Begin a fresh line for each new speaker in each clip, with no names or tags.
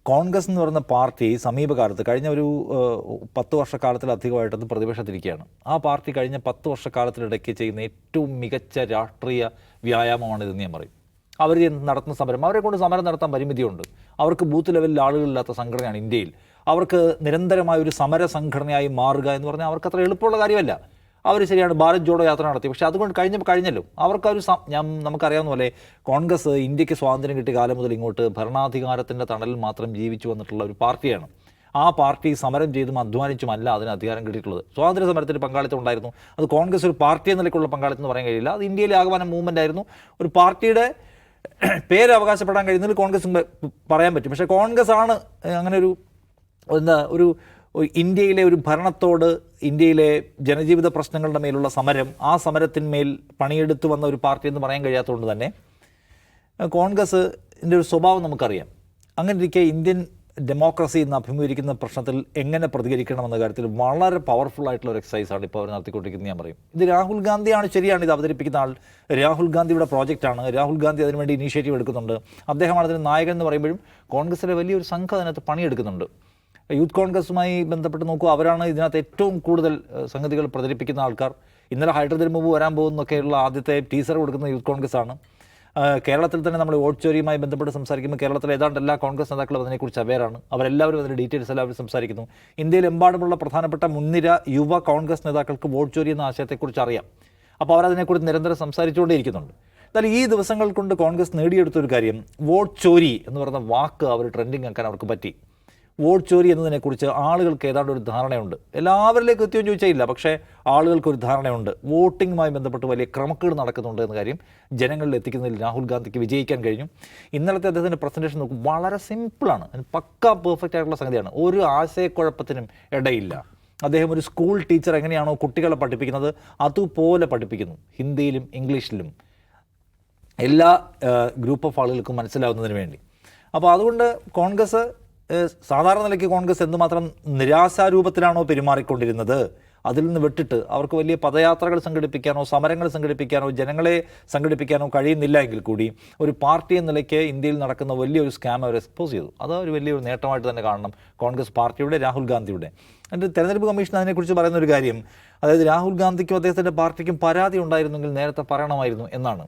കോൺഗ്രസ് എന്ന് പറയുന്ന പാർട്ടി സമീപകാലത്ത് കഴിഞ്ഞ ഒരു 10 വർഷക്കാലത്തിലധികമായിട്ടത് പ്രതിപക്ഷത്തിരിക്കുകയാണ്. ആ പാർട്ടി കഴിഞ്ഞ 10 വർഷക്കാലത്തിനിടയ്ക്ക് ചെയ്യുന്ന ഏറ്റവും മികച്ച രാഷ്ട്രീയ വ്യായാമമാണിതെന്ന് ഞാൻ പറയും. അവർ നടത്തുന്ന സമരം, അവരെ കൊണ്ട് സമരം നടത്താൻ പരിമിതിയുണ്ട്. അവർക്ക് ബൂത്ത് ലെവലിൽ ആളുകളില്ലാത്ത സംഘടനയാണ് ഇന്ത്യയിൽ. അവർക്ക് നിരന്തരമായ ഒരു സമര സംഘടനയായി മാറുക എന്ന് പറഞ്ഞാൽ അവർക്ക് അത്ര എളുപ്പമുള്ള കാര്യമല്ല. അവർ ശരിയാണ് ഭാരത് ജോഡോ യാത്ര നടത്തി, പക്ഷേ അതുകൊണ്ട് കഴിഞ്ഞല്ലോ. അവർക്കൊരു നമുക്കറിയാവുന്ന പോലെ കോൺഗ്രസ് ഇന്ത്യക്ക് സ്വാതന്ത്ര്യം കിട്ടിയ കാലം മുതൽ ഇങ്ങോട്ട് ഭരണാധികാരത്തിൻ്റെ തണലിൽ മാത്രം ജീവിച്ചു വന്നിട്ടുള്ള ഒരു പാർട്ടിയാണ്. ആ പാർട്ടി സമരം ചെയ്തും അധ്വാനിച്ചുമല്ല അതിന് അധികാരം കിട്ടിയിട്ടുള്ളത്. സ്വാതന്ത്ര്യ സമരത്തിൽ പങ്കാളിത്തം ഉണ്ടായിരുന്നു. അത് കോൺഗ്രസ് ഒരു പാർട്ടി എന്ന നിലയ്ക്കുള്ള പങ്കാളിത്തം എന്ന് പറയാൻ കഴിയില്ല. അത് ഇന്ത്യയിലെ ആഗമന മൂവ്മെൻ്റ് ആയിരുന്നു. ഒരു പാർട്ടിയുടെ പേര് അവകാശപ്പെടാൻ കഴിയുന്നതിൽ കോൺഗ്രസ് പറയാൻ പറ്റും. പക്ഷേ കോൺഗ്രസ് ആണ് അങ്ങനെ ഒരു ഇന്ത്യയിലെ ഒരു ഭരണത്തോട്, ഇന്ത്യയിലെ ജനജീവിത പ്രശ്നങ്ങളുടെ മേലുള്ള സമരം, ആ സമരത്തിന്മേൽ പണിയെടുത്തു വന്ന ഒരു പാർട്ടി എന്ന് പറയാൻ കഴിയാത്തതുകൊണ്ട് തന്നെ കോൺഗ്രസിൻ്റെ ഒരു സ്വഭാവം നമുക്കറിയാം. അങ്ങനെ ഇരിക്കെ ഇന്ത്യൻ ഡെമോക്രസി എന്ന് അഭിമുഖീകരിക്കുന്ന പ്രശ്നത്തിൽ എങ്ങനെ പ്രതികരിക്കണമെന്ന കാര്യത്തിൽ വളരെ പവർഫുൾ ആയിട്ടുള്ള ഒരു എക്സസൈസാണ് ഇപ്പോൾ അവർ നടത്തിക്കൊണ്ടിരിക്കുന്നത് ഞാൻ പറയും. ഇത് രാഹുൽ ഗാന്ധിയാണ്, ശരിയാണ്, ഇത് അവതരിപ്പിക്കുന്ന ആൾ രാഹുൽ ഗാന്ധിയുടെ പ്രോജക്റ്റാണ്. രാഹുൽ ഗാന്ധി അതിനുവേണ്ടി ഇനീഷ്യേറ്റീവ് എടുക്കുന്നുണ്ട്. അദ്ദേഹമാണ് അതിന് നായകൻ എന്ന് പറയുമ്പോഴും കോൺഗ്രസിലെ വലിയൊരു സംഘം അതിനകത്ത് പണിയെടുക്കുന്നുണ്ട്. യൂത്ത് കോൺഗ്രസുമായി ബന്ധപ്പെട്ട് നോക്കൂ, അവരാണ് ഇതിനകത്ത് ഏറ്റവും കൂടുതൽ സംഗതികൾ പ്രചരിപ്പിക്കുന്ന ആൾക്കാർ. ഇന്നലെ ഹൈഡ്രജൻ മുമ്പ് വരാൻ പോകുന്നൊക്കെയുള്ള ആദ്യത്തെ ടീസർ കൊടുക്കുന്ന യൂത്ത് കോൺഗ്രസ് ആണ്. കേരളത്തിൽ തന്നെ നമ്മൾ വോട്ട് ചോരിയുമായി ബന്ധപ്പെട്ട് സംസാരിക്കുമ്പോൾ കേരളത്തിലെ ഏതാണ്ട് എല്ലാ കോൺഗ്രസ് നേതാക്കളും അതിനെക്കുറിച്ച് അവെയറാണ്. അവരെല്ലാവരും അതിൻ്റെ ഡീറ്റെയിൽസ് എല്ലാവരും സംസാരിക്കുന്നു. ഇന്ത്യയിലെമ്പാടുമുള്ള പ്രധാനപ്പെട്ട മുൻനിര യുവ കോൺഗ്രസ് നേതാക്കൾക്ക് വോട്ട് ചോരി എന്ന ആശയത്തെക്കുറിച്ച് അറിയാം. അപ്പോൾ അവരതിനെക്കുറിച്ച് നിരന്തരം സംസാരിച്ചുകൊണ്ടേയിരിക്കുന്നുണ്ട്. എന്നാൽ ഈ ദിവസങ്ങൾ കൊണ്ട് കോൺഗ്രസ് നേടിയെടുത്തൊരു കാര്യം, വോട്ട് ചോരി എന്ന് പറയുന്ന വാക്ക് അവർ ട്രെൻഡിങ് ആക്കാൻ അവർക്ക് പറ്റി. വോട്ട് ചോരി എന്നതിനെക്കുറിച്ച് ആളുകൾക്ക് ഏതാണ്ട് ഒരു ധാരണയുണ്ട്. എല്ലാവരിലേക്കും എത്തിയോ ചോദിച്ചില്ല, പക്ഷേ ആളുകൾക്കൊരു ധാരണയുണ്ട്. വോട്ടിങ്ങുമായി ബന്ധപ്പെട്ട് വലിയ ക്രമക്കേട് നടക്കുന്നുണ്ട് എന്ന കാര്യം ജനങ്ങളിൽ എത്തിക്കുന്നതിൽ രാഹുൽ ഗാന്ധിക്ക് വിജയിക്കാൻ കഴിഞ്ഞു. ഇന്നലത്തെ അദ്ദേഹത്തിൻ്റെ പ്രസൻറ്റേഷൻ നോക്കും, വളരെ സിമ്പിളാണ്, പക്ക പെർഫെക്റ്റ് ആയിട്ടുള്ള സംഗതിയാണ്. ഒരു ആശയക്കുഴപ്പത്തിനും ഇടയില്ല. അദ്ദേഹം ഒരു സ്കൂൾ ടീച്ചർ എങ്ങനെയാണോ കുട്ടികളെ പഠിപ്പിക്കുന്നത് അതുപോലെ പഠിപ്പിക്കുന്നു, ഹിന്ദിയിലും ഇംഗ്ലീഷിലും, എല്ലാ ഗ്രൂപ്പ് ഓഫ് ആളുകൾക്കും മനസ്സിലാവുന്നതിന് വേണ്ടി. അപ്പോൾ അതുകൊണ്ട് കോൺഗ്രസ് സാധാരണ നിലയ്ക്ക് കോൺഗ്രസ് എന്തുമാത്രം നിരാശാരൂപത്തിലാണോ പെരുമാറിക്കൊണ്ടിരുന്നത് അതിൽ നിന്ന് വിട്ടിട്ട് അവർക്ക് വലിയ പദയാത്രകൾ സംഘടിപ്പിക്കാനോ സമരങ്ങൾ സംഘടിപ്പിക്കാനോ ജനങ്ങളെ സംഘടിപ്പിക്കാനോ കഴിയുന്നില്ല എങ്കിൽ കൂടി ഒരു പാർട്ടി എന്ന നിലയ്ക്ക് ഇന്ത്യയിൽ നടക്കുന്ന വലിയൊരു സ്കാം അവർ എക്സ്പോസ് ചെയ്തു. അത് ഒരു വലിയൊരു നേട്ടമായിട്ട് തന്നെ കാണണം കോൺഗ്രസ് പാർട്ടിയുടെ, രാഹുൽ ഗാന്ധിയുടെ. എൻ്റെ തെരഞ്ഞെടുപ്പ് കമ്മീഷൻ അതിനെക്കുറിച്ച് പറയുന്ന ഒരു കാര്യം, അതായത് രാഹുൽ ഗാന്ധിക്കും അദ്ദേഹത്തിൻ്റെ പാർട്ടിക്കും പരാതി ഉണ്ടായിരുന്നെങ്കിൽ നേരത്തെ പറയണമായിരുന്നു എന്നാണ്.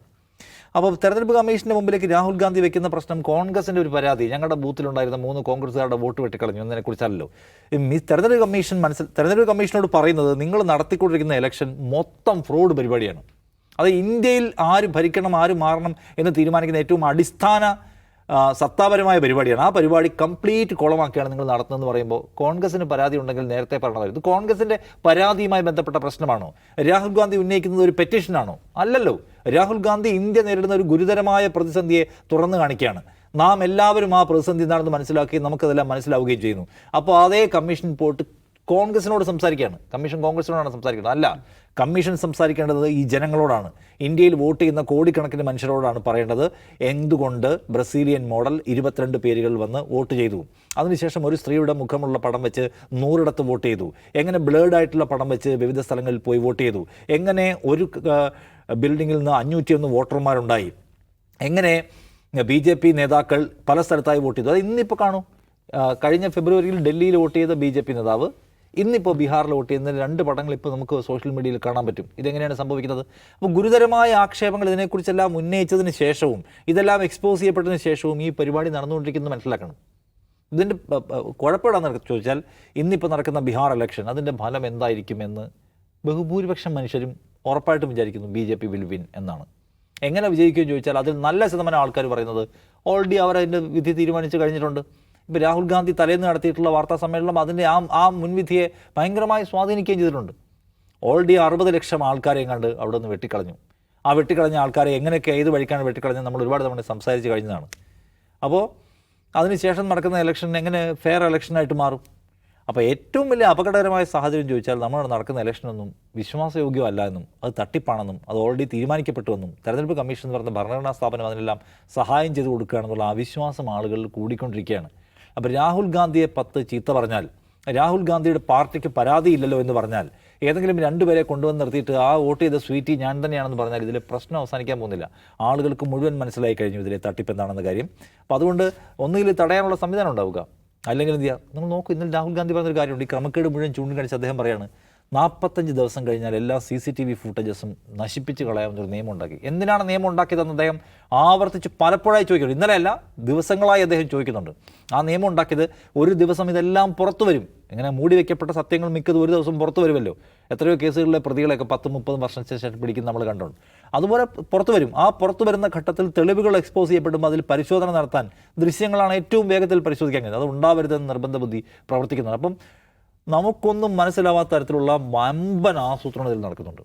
അപ്പോൾ തെരഞ്ഞെടുപ്പ് കമ്മീഷൻ്റെ മുമ്പിലേക്ക് രാഹുൽ ഗാന്ധി വെക്കുന്ന പ്രശ്നം കോൺഗ്രസിൻ്റെ ഒരു പരാതി, ഞങ്ങളുടെ ബൂത്തിലുണ്ടായിരുന്ന 3 കോൺഗ്രസ്സുകാരുടെ വോട്ട് വെട്ടിക്കളഞ്ഞു എന്നതിനെക്കുറിച്ചല്ലോ. തെരഞ്ഞെടുപ്പ് കമ്മീഷനോട് പറയുന്നത്, നിങ്ങൾ നടത്തിക്കൊണ്ടിരിക്കുന്ന ഇലക്ഷൻ മൊത്തം ഫ്രോഡ് പരിപാടിയാണ്. അത് ഇന്ത്യയിൽ ആര് ഭരിക്കണം ആര് മാറണം എന്ന് തീരുമാനിക്കുന്ന ഏറ്റവും അടിസ്ഥാന സത്താപരമായ പരിപാടിയാണ്. ആ പരിപാടി കംപ്ലീറ്റ് കുളമാക്കിയാണ് നിങ്ങൾ നടത്തുന്നതെന്ന് പറയുമ്പോൾ കോൺഗ്രസിന് പരാതി ഉണ്ടെങ്കിൽ നേരത്തെ പറയണമായിരുന്നു. ഇത് കോൺഗ്രസിൻ്റെ പരാതിയുമായി ബന്ധപ്പെട്ട പ്രശ്നമാണോ? രാഹുൽ ഗാന്ധി ഉന്നയിക്കുന്നത് ഒരു പെറ്റീഷനാണോ? അല്ലല്ലോ. രാഹുൽ ഗാന്ധി ഇന്ത്യ നേരിടുന്ന ഒരു ഗുരുതരമായ പ്രതിസന്ധിയെ തുറന്നു കാണിക്കുകയാണ്. നാം എല്ലാവരും ആ പ്രതിസന്ധി എന്താണെന്ന് മനസ്സിലാക്കുകയും നമുക്കതെല്ലാം മനസ്സിലാവുകയും ചെയ്യുന്നു. അപ്പോൾ അതേ കമ്മീഷൻ പോയിട്ട് കോൺഗ്രസിനോട് സംസാരിക്കുകയാണ്. കമ്മീഷൻ കോൺഗ്രസിനോടാണ് സംസാരിക്കുന്നത്. അല്ല, കമ്മീഷൻ സംസാരിക്കേണ്ടത് ഈ ജനങ്ങളോടാണ്, ഇന്ത്യയിൽ വോട്ട് ചെയ്യുന്ന കോടിക്കണക്കിന് മനുഷ്യരോടാണ് പറയേണ്ടത്. എന്തുകൊണ്ട് ബ്രസീലിയൻ മോഡൽ 22 പേരുകൾ വന്ന് വോട്ട് ചെയ്തു, അതിനുശേഷം ഒരു സ്ത്രീയുടെ മുഖമുള്ള പടം വെച്ച് 100 വോട്ട് ചെയ്തു, എങ്ങനെ ബ്ലേഡ് ആയിട്ടുള്ള പടം വെച്ച് വിവിധ സ്ഥലങ്ങളിൽ പോയി വോട്ട് ചെയ്തു, എങ്ങനെ ഒരു ബിൽഡിങ്ങിൽ നിന്ന് 501 വോട്ടർമാരുണ്ടായി, എങ്ങനെ BJP നേതാക്കൾ പല സ്ഥലത്തായി വോട്ട് ചെയ്തു. അത് ഇന്നിപ്പോൾ കാണൂ. കഴിഞ്ഞ ഫെബ്രുവരിയിൽ ഡൽഹിയിൽ വോട്ട് ചെയ്ത BJP നേതാവ് ഇന്നിപ്പോൾ ബീഹാറിൽ വോട്ട് ചെയ്യുന്ന 2 പടങ്ങൾ ഇപ്പോൾ നമുക്ക് സോഷ്യൽ മീഡിയയിൽ കാണാൻ പറ്റും. ഇതെങ്ങനെയാണ് സംഭവിക്കുന്നത്? അപ്പോൾ ഗുരുതരമായ ആക്ഷേപങ്ങൾ ഇതിനെക്കുറിച്ചെല്ലാം ഉന്നയിച്ചതിന് ശേഷവും ഇതെല്ലാം എക്സ്പോസ് ചെയ്യപ്പെട്ടതിന് ശേഷവും ഈ പരിപാടി നടന്നുകൊണ്ടിരിക്കുന്നത് മനസ്സിലാക്കണം. ഇതിൻ്റെ കുഴപ്പമിടാന്ന് ചോദിച്ചാൽ, ഇന്നിപ്പോൾ നടക്കുന്ന ബീഹാർ ഇലക്ഷൻ അതിൻ്റെ ഫലം എന്തായിരിക്കുമെന്ന് ബഹുഭൂരിപക്ഷം മനുഷ്യരും ഉറപ്പായിട്ടും വിചാരിക്കുന്നു BJP വിൽ വിൻ എന്നാണ്. എങ്ങനെ വിജയിക്കുകയും ചോദിച്ചാൽ അതിൽ നല്ല ശതമാനം ആൾക്കാർ പറയുന്നത് ഓൾറെഡി അവർ അതിൻ്റെ വിധി തീരുമാനിച്ച് കഴിഞ്ഞിട്ടുണ്ട്. ഇപ്പോൾ രാഹുൽ ഗാന്ധി തലേന്ന് നടത്തിയിട്ടുള്ള വാർത്താ സമ്മേളനം അതിൻ്റെ ആ മുൻവിധിയെ ഭയങ്കരമായി സ്വാധീനിക്കുകയും ചെയ്തിട്ടുണ്ട്. ഓൾറെഡി 60 ലക്ഷം ആൾക്കാരെയും കണ്ട് അവിടെ നിന്ന് വെട്ടിക്കളഞ്ഞു. ആ വെട്ടിക്കളഞ്ഞ ആൾക്കാരെ എങ്ങനെയൊക്കെ ഏത് വഴിക്കാണ് വെട്ടിക്കളഞ്ഞത് നമ്മൾ ഒരുപാട് തവണ സംസാരിച്ച് കഴിഞ്ഞതാണ്. അപ്പോൾ അതിനുശേഷം നടക്കുന്ന ഇലക്ഷൻ എങ്ങനെ ഫെയർ ഇലക്ഷനായിട്ട് മാറും? അപ്പോൾ ഏറ്റവും വലിയ അപകടകരമായ സാഹചര്യം ചോദിച്ചാൽ, നമ്മൾ നടക്കുന്ന ഇലക്ഷനൊന്നും വിശ്വാസയോഗ്യമല്ല എന്നും അത് തട്ടിപ്പാണെന്നും അത് ഓൾറെഡി തീരുമാനിക്കപ്പെട്ടുവെന്നും തെരഞ്ഞെടുപ്പ് കമ്മീഷൻ എന്ന് പറഞ്ഞ ഭരണഘടനാ സ്ഥാപനം അതിനെല്ലാം സഹായം ചെയ്ത് കൊടുക്കുകയാണെന്നുള്ള അവിശ്വാസം ആളുകളിൽ കൂടിക്കൊണ്ടിരിക്കുകയാണ്. അപ്പോൾ രാഹുൽ ഗാന്ധിയെ 10 ചീത്ത പറഞ്ഞാൽ, രാഹുൽ ഗാന്ധിയുടെ പാർട്ടിക്ക് പരാതിയില്ലല്ലോ എന്ന് പറഞ്ഞാൽ ഏതെങ്കിലും രണ്ടുപേരെ കൊണ്ടുവന്ന് നിർത്തിയിട്ട് ആ വോട്ട് ചെയ്ത സ്വീറ്റി ഞാൻ തന്നെയാണെന്ന് പറഞ്ഞാൽ ഇതിലെ പ്രശ്നം അവസാനിക്കാൻ പോകുന്നില്ല. ആളുകൾക്ക് മുഴുവൻ മനസ്സിലായി കഴിഞ്ഞു ഇതിലെ തട്ടിപ്പ് എന്താണെന്ന കാര്യം. അപ്പോൾ അതുകൊണ്ട് ഒന്നുകിൽ തടയാനുള്ള സംവിധാനം ഉണ്ടാവുക, അല്ലെങ്കിൽ എന്ത് ചെയ്യുക. നിങ്ങൾ നോക്കൂ, ഇന്നലെ രാഹുൽ ഗാന്ധി പറഞ്ഞൊരു കാര്യമുണ്ട്. ഈ ക്രമക്കേട് മുഴുവൻ ചൂണ്ടിക്കാണിച്ച് അദ്ദേഹം പറയാണ് 45 ദിവസം കഴിഞ്ഞാൽ എല്ലാ CCTV ഫുട്ടേജസും നശിപ്പിച്ച് കളയാവുന്നൊരു നിയമം ഉണ്ടാക്കി. എന്തിനാണ് നിയമം ഉണ്ടാക്കിയതെന്ന് അദ്ദേഹം ആവർത്തിച്ച് പലപ്പോഴായി ചോദിക്കുന്നുണ്ട്. ഇന്നലെയല്ല, ദിവസങ്ങളായി അദ്ദേഹം ചോദിക്കുന്നുണ്ട്. ആ നിയമം ഉണ്ടാക്കിയത് ഒരു ദിവസം ഇതെല്ലാം പുറത്തു വരും. ഇങ്ങനെ മൂടി വയ്ക്കപ്പെട്ട സത്യങ്ങൾ മിക്കത് ഒരു ദിവസം പുറത്തു വരുമല്ലോ. എത്രയോ കേസുകളിലെ പ്രതികളെയൊക്കെ 10-30 വർഷത്തിന് ശേഷം പിടിക്കുന്ന നമ്മൾ കണ്ടുണ്ട്. അതുപോലെ പുറത്തു വരും. ആ പുറത്തു വരുന്ന ഘട്ടത്തിൽ തെളിവുകൾ എക്സ്പോസ് ചെയ്യപ്പെടുമ്പോൾ അതിൽ പരിശോധന നടത്താൻ ദൃശ്യങ്ങളാണ് ഏറ്റവും വേഗത്തിൽ പരിശോധിക്കാൻ കഴിയുന്നത്. അത് ഉണ്ടാവരുതെന്ന് നിർബന്ധ ബുദ്ധി പ്രവർത്തിക്കുന്നത്. അപ്പം നമുക്കൊന്നും മനസ്സിലാവാത്ത തരത്തിലുള്ള വമ്പൻ ആസൂത്രണം ഇതിൽ നടക്കുന്നുണ്ട്.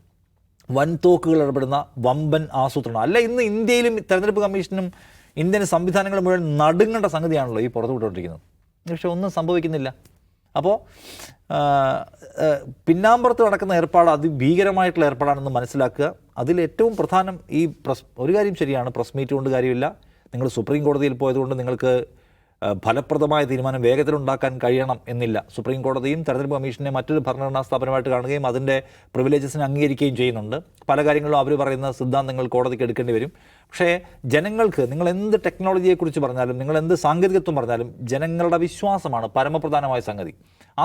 വൻതോക്കുകൾ ഇടപെടുന്ന വമ്പൻ ആസൂത്രണം. അല്ല, ഇന്ന് ഇന്ത്യയിലും തെരഞ്ഞെടുപ്പ് കമ്മീഷനും ഇന്ത്യൻ സംവിധാനങ്ങളും മുഴുവൻ നടുങ്ങേണ്ട സംഗതിയാണല്ലോ ഈ പുറത്തു വിട്ടുകൊണ്ടിരിക്കുന്നത്. പക്ഷെ ഒന്നും സംഭവിക്കുന്നില്ല. അപ്പോൾ പിന്നാമ്പുറത്ത് നടക്കുന്ന ഏർപ്പാട് അതിഭീകരമായിട്ടുള്ള ഏർപ്പാടാണെന്ന് മനസ്സിലാക്കുക. അതിലേറ്റവും പ്രധാനം ഈ ഒരു കാര്യം ശരിയാണ്, പ്രസ് മീറ്റ് കൊണ്ട് കാര്യമില്ല. നിങ്ങൾ സുപ്രീം കോടതിയിൽ പോയതുകൊണ്ട് നിങ്ങൾക്ക് ഫലപ്രദമായ തീരുമാനം വേഗത്തിലുണ്ടാക്കാൻ കഴിയണം എന്നില്ല. സുപ്രീം കോടതിയും തെരഞ്ഞെടുപ്പ് കമ്മീഷനെ മറ്റൊരു ഭരണഘടനാ സ്ഥാപനമായിട്ട് കാണുകയും അതിൻ്റെ പ്രിവിലേജസിനെ അംഗീകരിക്കുകയും ചെയ്യുന്നുണ്ട്. പല കാര്യങ്ങളിലും അവർ പറയുന്ന സിദ്ധാന്തങ്ങൾ കോടതിക്ക് എടുക്കേണ്ടി വരും. പക്ഷേ ജനങ്ങൾക്ക്, നിങ്ങൾ എന്ത് ടെക്നോളജിയെക്കുറിച്ച് പറഞ്ഞാലും, നിങ്ങൾ എന്ത് സാങ്കേതികത്വം പറഞ്ഞാലും, ജനങ്ങളുടെ വിശ്വാസമാണ് പരമപ്രധാനമായ സംഗതി.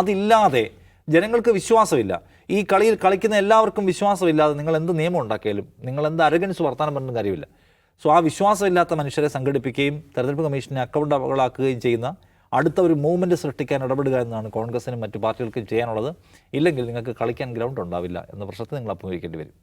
അതില്ലാതെ ജനങ്ങൾക്ക് വിശ്വാസമില്ല. ഈ കളിയിൽ കളിക്കുന്ന എല്ലാവർക്കും വിശ്വാസമില്ലാതെ നിങ്ങൾ എന്ത് നിയമം ഉണ്ടാക്കിയാലും, നിങ്ങൾ എന്ത് അരഗൻസ് വർത്താനം പറഞ്ഞും കാര്യമില്ല. സോ ആ വിശ്വാസമില്ലാത്ത മനുഷ്യരെ സംഘടിപ്പിക്കുകയും തെരഞ്ഞെടുപ്പ് കമ്മീഷനെ അക്കൗണ്ടബിളാക്കുകയും ചെയ്യുന്ന അടുത്ത ഒരു മൂവ്മെൻറ്റ് സൃഷ്ടിക്കാൻ ഇടപെടുക എന്നാണ് കോൺഗ്രസിനും മറ്റു പാർട്ടികൾക്കും ചെയ്യാനുള്ളത്. ഇല്ലെങ്കിൽ നിങ്ങൾക്ക് കളിക്കാൻ ഗ്രൗണ്ട് ഉണ്ടാവില്ല എന്ന പ്രശ്നത്തെ നിങ്ങൾ അഭിമുഖീകരിക്കേണ്ടി വരും.